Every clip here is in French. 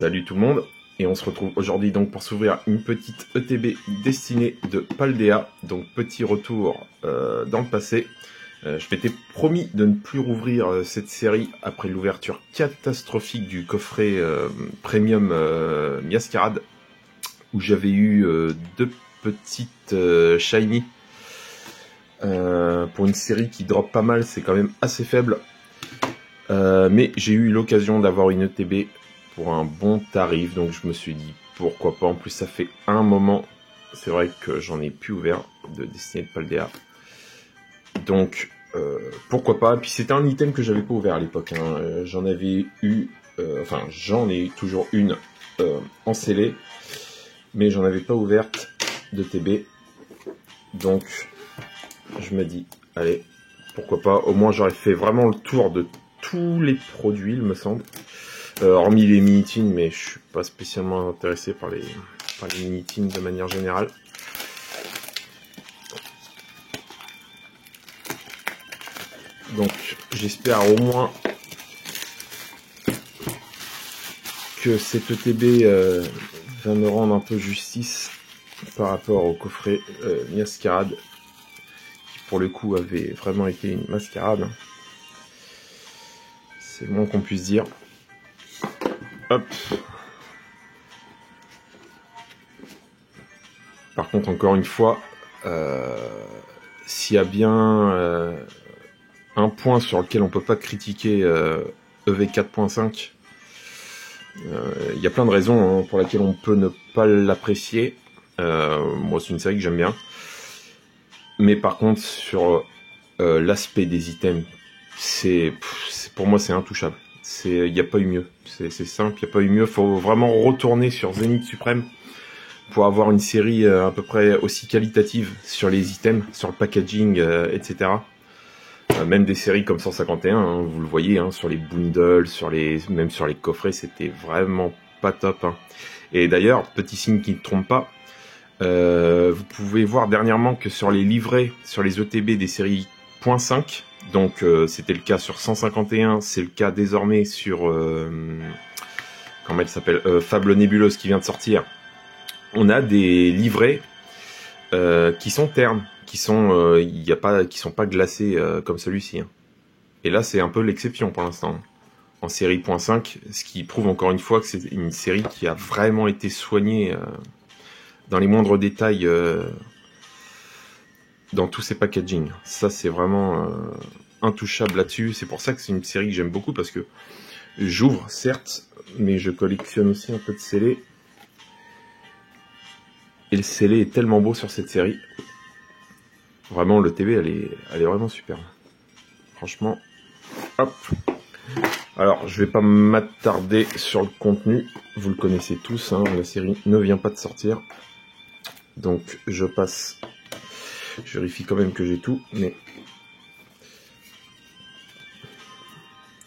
Salut tout le monde, et on se retrouve aujourd'hui donc pour s'ouvrir une petite ETB destinée de Paldea, donc petit retour dans le passé. Je m'étais promis de ne plus rouvrir cette série après l'ouverture catastrophique du coffret Premium Miascarade, où j'avais eu deux petites shiny. Pour une série qui drop pas mal, c'est quand même assez faible. Mais j'ai eu l'occasion d'avoir une ETB pour un bon tarif, donc je me suis dit pourquoi pas. En plus ça fait un moment, c'est vrai que j'en ai plus ouvert de Destinée de Paldea, donc pourquoi pas. Puis c'était un item que j'avais pas ouvert à l'époque, hein. J'en avais eu, enfin j'en ai toujours une en scellé, mais j'en avais pas ouverte de TB, donc je me dis allez, pourquoi pas. Au moins j'aurais fait vraiment le tour de tous les produits, il me semble. Hormis les mini-tins, mais je suis pas spécialement intéressé par les mini-tins de manière générale. Donc j'espère au moins que cette ETB va me rendre un peu justice par rapport au coffret Miascarade, qui pour le coup avait vraiment été une mascarade. C'est le moins qu'on puisse dire. Hop. Par contre, encore une fois, s'il y a bien un point sur lequel on peut pas critiquer EV 4.5, il y a plein de raisons pour lesquelles on peut ne pas l'apprécier. Moi, c'est une série que j'aime bien. Mais par contre, sur l'aspect des items, pour moi, c'est intouchable. Il n'y a pas eu mieux. C'est simple, il n'y a pas eu mieux. Faut vraiment retourner sur Zenith Supreme pour avoir une série à peu près aussi qualitative sur les items, sur le packaging, etc. Même des séries comme 151, hein, vous le voyez, hein, sur les bundles, même sur les coffrets, c'était vraiment pas top. Hein. Et d'ailleurs, petit signe qui ne trompe pas, vous pouvez voir dernièrement que sur les livrets, sur les ETB des séries .5, donc c'était le cas sur 151, c'est le cas désormais sur comment elle s'appelle, Fable Nébuleuse qui vient de sortir. On a des livrets qui sont ternes, qui sont pas glacés comme celui-ci. Hein. Et là, c'est un peu l'exception pour l'instant. En série .5, ce qui prouve encore une fois que c'est une série qui a vraiment été soignée dans les moindres détails dans tous ses packaging. Ça, c'est vraiment intouchable là-dessus. C'est pour ça que c'est une série que j'aime beaucoup, parce que j'ouvre, certes, mais je collectionne aussi un peu de scellés. Et le scellé est tellement beau sur cette série. Vraiment, le TV, elle est vraiment super. Franchement, hop. Alors, je vais pas m'attarder sur le contenu. Vous le connaissez tous, hein, la série ne vient pas de sortir. Donc, je passe. Je vérifie quand même que j'ai tout, mais...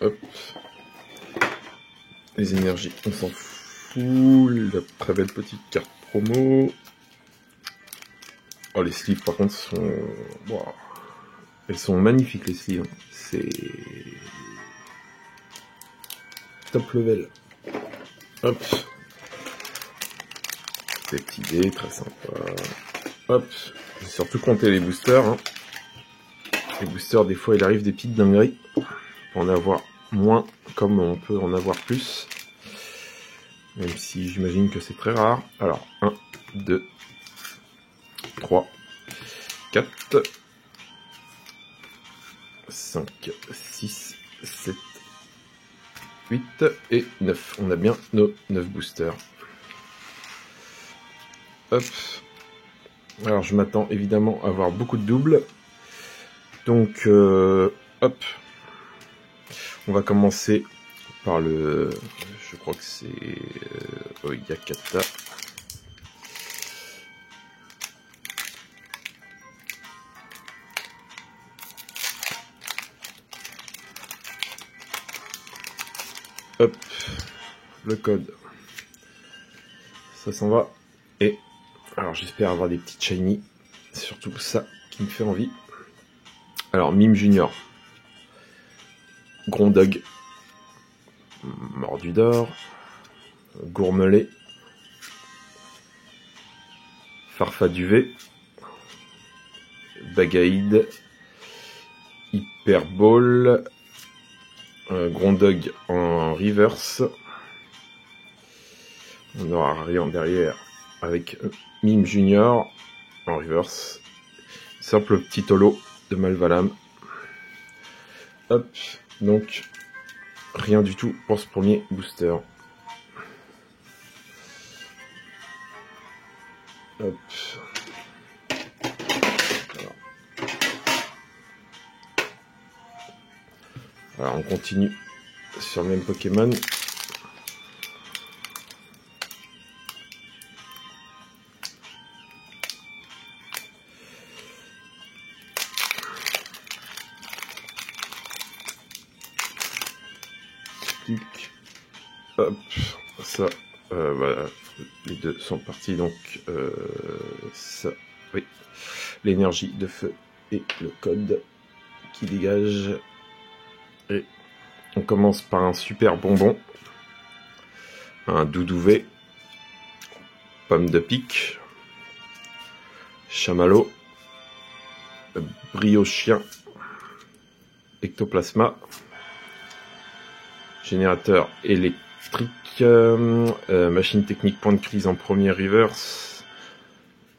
Hop. Les énergies, on s'en fout. La très belle petite carte promo. Oh, les sleeves, par contre, sont... Wow. Elles sont magnifiques, les sleeves. C'est... top level. Hop. Cette idée, très sympa. Hop. J'ai surtout compté les boosters. Hein. Les boosters, des fois, il arrive des petites dingueries. Pour en avoir moins, comme on peut en avoir plus. Même si j'imagine que c'est très rare. Alors, 1, 2, 3, 4, 5, 6, 7, 8 et 9. On a bien nos 9 boosters. Hop. Alors, je m'attends évidemment à avoir beaucoup de doubles. Donc, hop. On va commencer par le... Je crois que c'est... Yakata. Hop. Le code. Ça s'en va. Et... alors, j'espère avoir des petites shiny. C'est surtout ça qui me fait envie. Alors, Mime Junior. Grondog. Mordu d'or. Gourmelet, Farfaduvet, Bagaïd, Hyperball, Grondog en reverse. On aura rien derrière avec Mime Junior en reverse. Simple petit holo de Malvalam. Hop, donc rien du tout pour ce premier booster. Hop. Alors on continue sur le même Pokémon. Hop, ça, voilà, les deux sont partis, donc ça, oui, l'énergie de feu et le code qui dégage. Et on commence par un super bonbon, un Doudouvet, pomme de pique, chamallow, briochien, ectoplasma, générateur électrique, machine technique point de crise en premier reverse,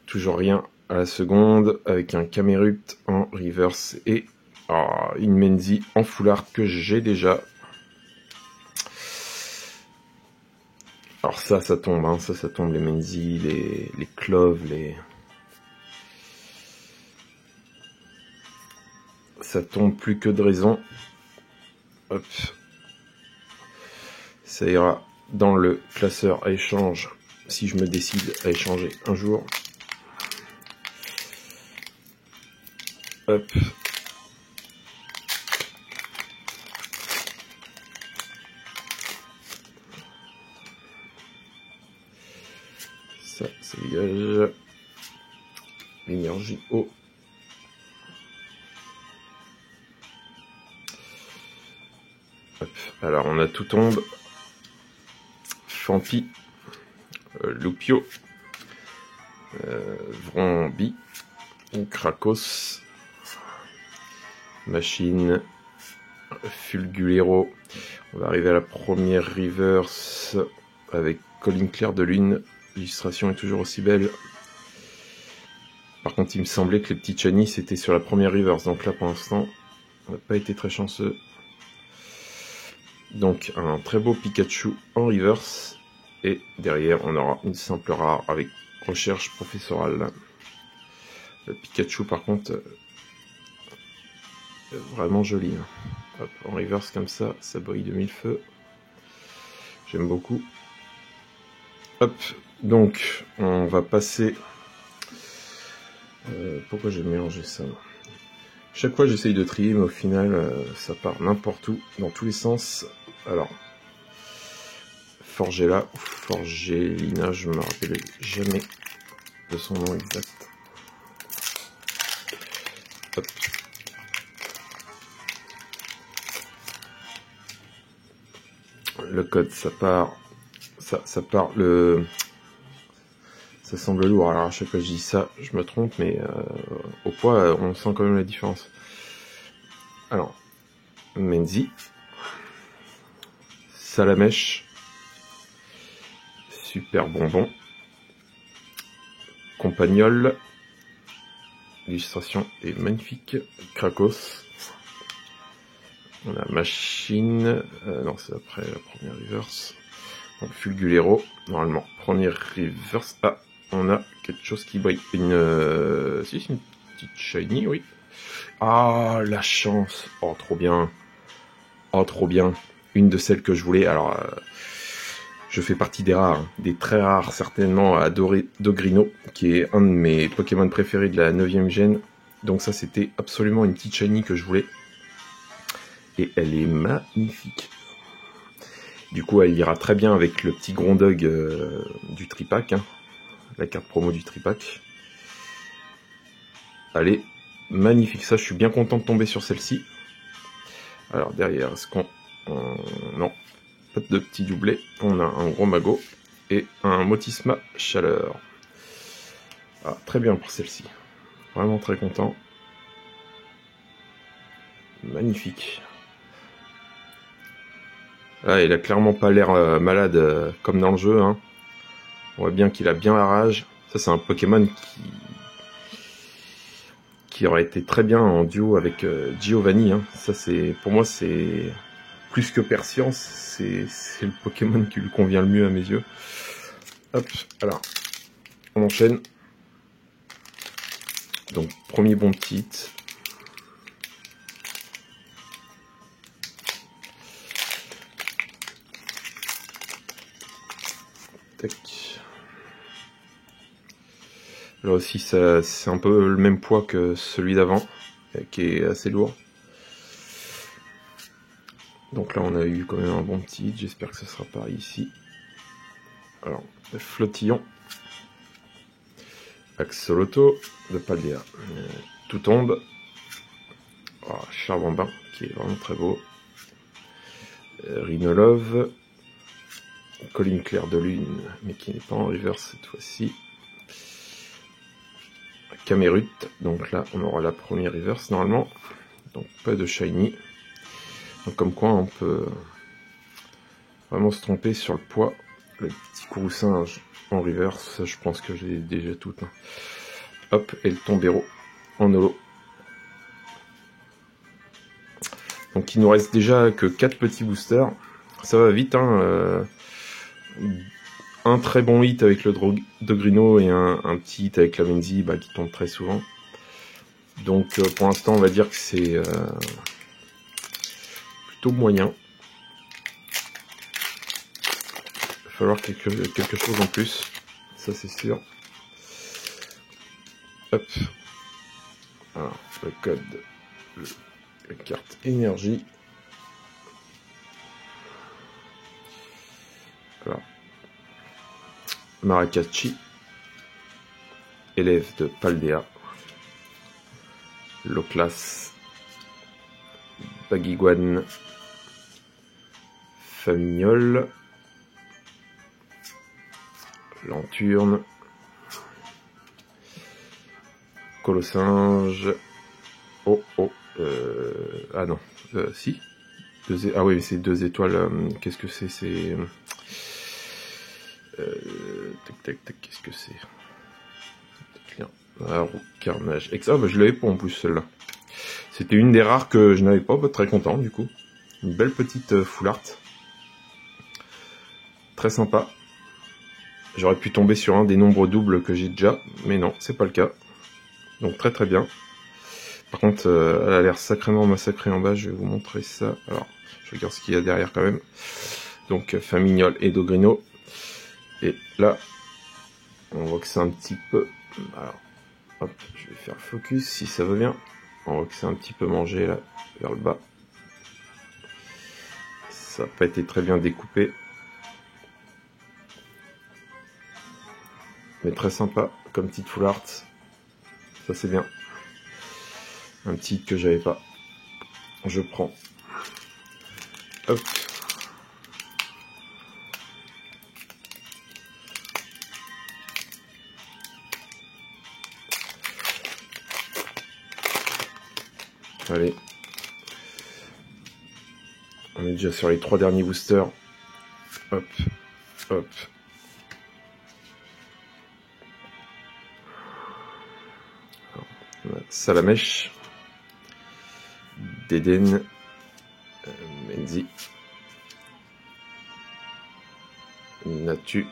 toujours rien à la seconde, avec un Camerupt en reverse et une Menzi en foulard que j'ai déjà. Alors ça tombe, hein, ça tombe, les Menzi, les cloves, ça tombe plus que de raison. Hop. Ça ira dans le classeur à échange si je me décide à échanger un jour. Hop. Ça dégage l'énergie eau. Hop. Alors on a tout tombe. Champi, Loupio, Vrombi, Krakos, Machine, Fulgulero. On va arriver à la première reverse avec Colline Claire de Lune. L'illustration est toujours aussi belle. Par contre, il me semblait que les petits Chani c'était sur la première reverse. Donc là, pour l'instant, on n'a pas été très chanceux. Donc un très beau Pikachu en reverse. Et derrière, on aura une simple rare avec recherche professorale. Le Pikachu, par contre, vraiment joli. Hop, en reverse comme ça brille de mille feux. J'aime beaucoup. Hop, donc on va passer... pourquoi j'ai mélangé ça? Chaque fois j'essaye de trier, mais au final ça part n'importe où, dans tous les sens. Alors, Forgella, ou Forgelina, je me rappelle jamais de son nom exact. Hop. Le code, ça part, ça part, ça semble lourd. Alors à chaque fois que je dis ça, je me trompe, mais au poids, on sent quand même la différence. Alors, Menzi, Salamèche, super bonbon, Compagnol, l'illustration est magnifique, Krakos, on a Machine, non c'est après la première reverse, donc Fulgulero, normalement première reverse, on a quelque chose qui brille, une petite shiny, oui, la chance, trop bien, trop bien, une de celles que je voulais. Alors je fais partie des rares, des très rares certainement, à Dogrino, qui est un de mes Pokémon préférés de la 9ème gène. Donc ça c'était absolument une petite shiny que je voulais. Et elle est magnifique. Du coup elle ira très bien avec le petit Grondog du tripack, hein, la carte promo du tripack. Elle est magnifique, ça je suis bien content de tomber sur celle-ci. Alors derrière, est-ce qu'on... non. pas de petit doublé. On a un gros magot et un Motisma Chaleur. Ah, très bien pour celle-ci. Vraiment très content. Magnifique. Ah, il a clairement pas l'air malade comme dans le jeu. Hein. On voit bien qu'il a bien la rage. Ça, c'est un Pokémon qui aurait été très bien en duo avec Giovanni. Hein. Ça, c'est pour moi, c'est plus que Persiance. C'est le Pokémon qui lui convient le mieux à mes yeux. Hop, alors, on enchaîne. Donc, premier bon petit. Tac. Là aussi, c'est un peu le même poids que celui d'avant, qui est assez lourd. Donc là, on a eu quand même un bon petit. J'espère que ce sera pareil ici. Alors, Flottillon. Axolotl de Paldea. Tout tombe. Oh, Charbambin, qui est vraiment très beau. Rhinolove. Colline claire de lune, mais qui n'est pas en reverse cette fois-ci. Camérut, donc là on aura la première reverse normalement, donc pas de shiny. Donc comme quoi on peut vraiment se tromper sur le poids. Le petit courroucinge en reverse, je pense que j'ai déjà toutes. Hein. Hop, et le tombéro en holo. Donc il nous reste déjà que 4 petits boosters. Ça va vite, hein. Un très bon hit avec le Dogrino et un petit hit avec la Menzi qui tombe très souvent. Donc pour l'instant on va dire que c'est plutôt moyen. Il va falloir quelque chose en plus, ça c'est sûr. Hop. Alors le code, la carte énergie. Alors. Maracaschi, élève de Paldea. Loclas, Baguiguane, Famignol, Lanturne, Colossinge, ah non, si, ah oui, c'est 2 étoiles, qu'est-ce que c'est, tac, qu'est-ce que c'est? Ah, Carnage. Ah, je l'avais pas en plus celle-là. C'était une des rares que je n'avais pas, très content du coup. Une belle petite full art. Très sympa. J'aurais pu tomber sur un des nombres doubles que j'ai déjà, mais non, c'est pas le cas. Donc très bien. Par contre, elle a l'air sacrément massacrée en bas, je vais vous montrer ça. Alors, je regarde ce qu'il y a derrière quand même. Donc, Famignol et Dogrino. Et là, on voit que c'est un petit peu... Alors, hop, je vais faire focus si ça va bien. On voit que c'est un petit peu mangé là, vers le bas. Ça n'a pas été très bien découpé. Mais très sympa comme petite full art. Ça c'est bien. Un petit que j'avais pas. Je prends. Hop. Allez. On est déjà sur les 3 derniers boosters. Hop. Hop. Salamèche. Deden. Menzi. Natu.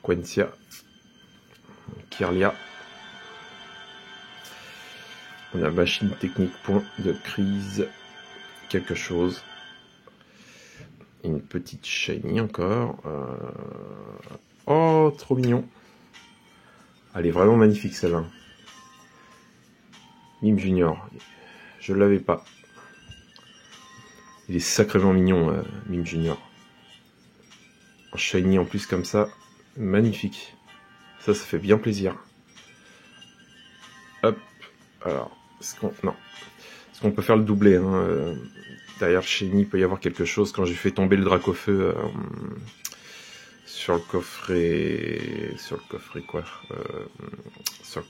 Quentia. Kirlia. On a machine technique point de crise. Quelque chose. Une petite shiny encore. Oh, trop mignon. Elle est vraiment magnifique celle-là. Mime Junior. Je l'avais pas. Il est sacrément mignon, Mime Junior. Un shiny en plus comme ça. Magnifique. Ça fait bien plaisir. Hop. Alors, non. Parce qu'on peut faire le doublé. Hein. Derrière Shiny, il peut y avoir quelque chose. Quand j'ai fait tomber le Dracofeu sur le coffret... Sur le coffret quoi sur le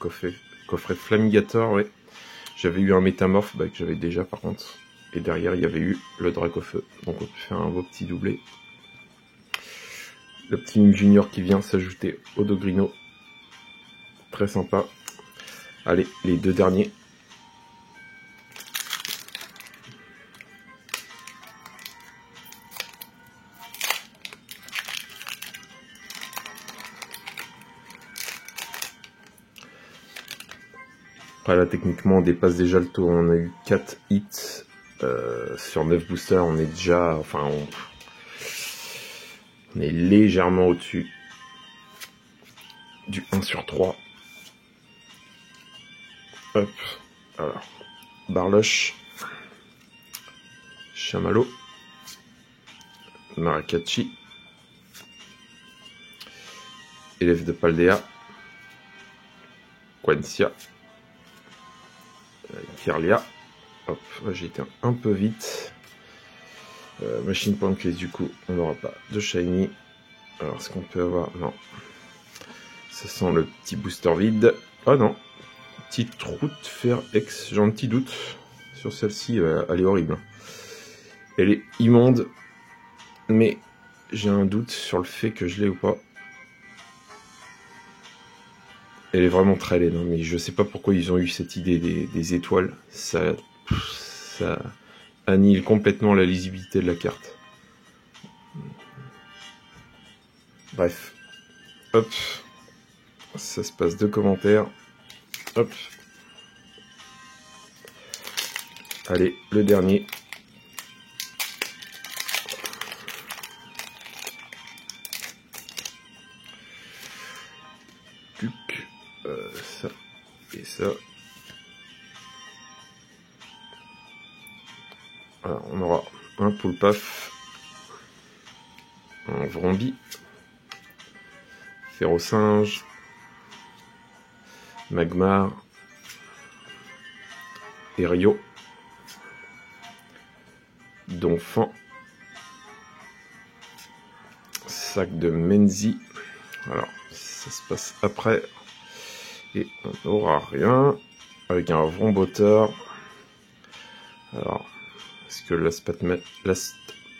coffret Flamigator, ouais. J'avais eu un métamorphe que j'avais déjà par contre. Et derrière, il y avait eu le Dracofeu. Donc on peut faire un beau petit doublé. Le petit Mime Junior qui vient s'ajouter au Dogrino. Très sympa. Allez, les deux derniers. Là, techniquement, on dépasse déjà le taux. On a eu 4 hits sur 9 boosters. On est déjà... Enfin, on est légèrement au-dessus du 1 sur 3. Hop. Alors, Barloche. Chamallow. Maracatchi. Élève de Paldea. Quancia. Kirlia. Hop, j'ai été un peu vite. Machine Pancake, du coup, on n'aura pas de Shiny. Alors, est-ce qu'on peut avoir... Non. Ça sent le petit booster vide. Ah non. Petite route Fer X. J'ai un petit doute sur celle-ci. Elle est horrible. Elle est immonde. Mais j'ai un doute sur le fait que je l'ai ou pas. Elle est vraiment très laide, hein, mais je sais pas pourquoi ils ont eu cette idée des étoiles. Ça annihile complètement la lisibilité de la carte. Bref. Hop. Ça se passe 2 commentaires. Hop. Allez, le dernier. Ça et ça. Alors, on aura un Poulpaf, un Vrombi, Ferrosinge, Magmar, Erio, Donphan, sac de Menzi. Alors, ça se passe après. Et on n'aura rien. Avec un Vromboteur. Alors, est-ce que Last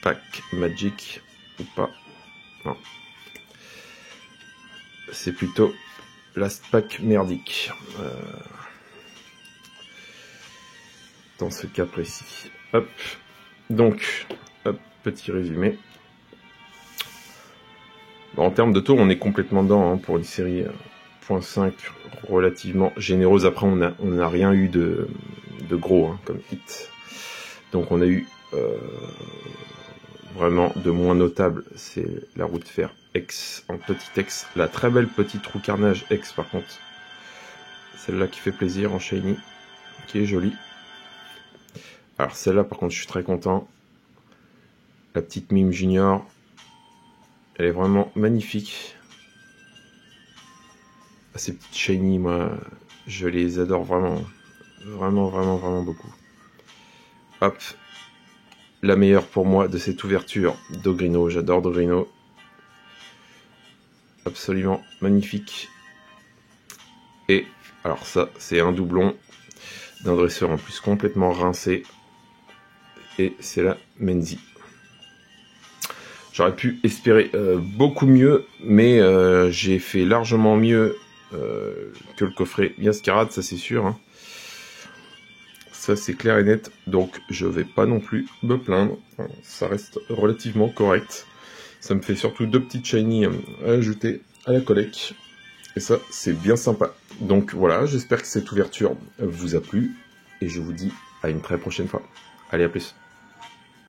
Pack Magic ou pas? Non. C'est plutôt Last Pack merdique. Dans ce cas précis. Hop. Donc, hop, petit résumé. Bon, en termes de taux, on est complètement dedans hein, pour une série 0.5 relativement généreuse. Après, on n'a rien eu de gros hein, comme hit. Donc on a eu vraiment de moins notable, c'est la route fer X en petit X. La très belle petite roue carnage X par contre. Celle-là qui fait plaisir en shiny, qui est jolie. Alors celle-là par contre je suis très content. La petite Mime Junior. Elle est vraiment magnifique. Ces petites shiny, moi, je les adore vraiment. Vraiment beaucoup. Hop. La meilleure pour moi de cette ouverture, Dogrino. J'adore Dogrino. Absolument magnifique. Et, alors ça, c'est un doublon d'un dresseur en plus complètement rincé. Et c'est la Menzi. J'aurais pu espérer beaucoup mieux, mais j'ai fait largement mieux que le coffret Miascarade, ça c'est sûr. Hein. Ça c'est clair et net, donc je vais pas non plus me plaindre. Ça reste relativement correct. Ça me fait surtout 2 petites shiny à ajouter à la collecte. Et ça, c'est bien sympa. Donc voilà, j'espère que cette ouverture vous a plu. Et je vous dis à une très prochaine fois. Allez, à plus.